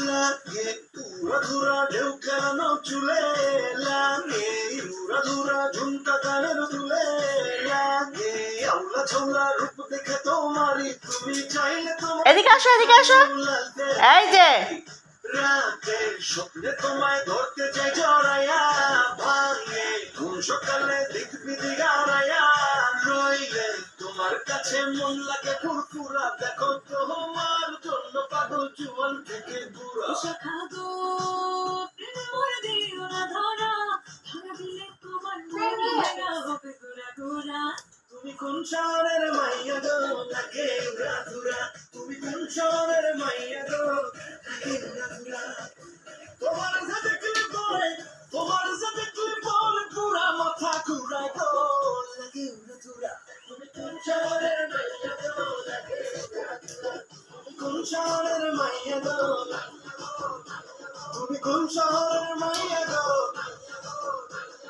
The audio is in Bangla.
লাগে উড়াধুরা ঢেউ খেলানো চুলে, লাগে উড়াধুরা ঝুমকা গানের তুলে, লাগে আউলা ঝোলা রূপ দেখে তোমারই, তুমি চাইলে তোমার এদিকে আসো, এদিকে আসো। এই যে রাতে স্বপ্নে তোমায় ধরতে চাই জড়াইয়া, ভাঙে কোন সকালে দেখবি দিগারাইয়া, রইলে তোমার কাছে মন লাগে ফুরফুরা, দেখো তোমার জন্য পাগল জুয়ান থেকে বুড়া। তুমি কোন শহরের মাইয়া গো, লাগে উড়াধুরা, তুমি কোন শহরের মাইয়া গো, লাগে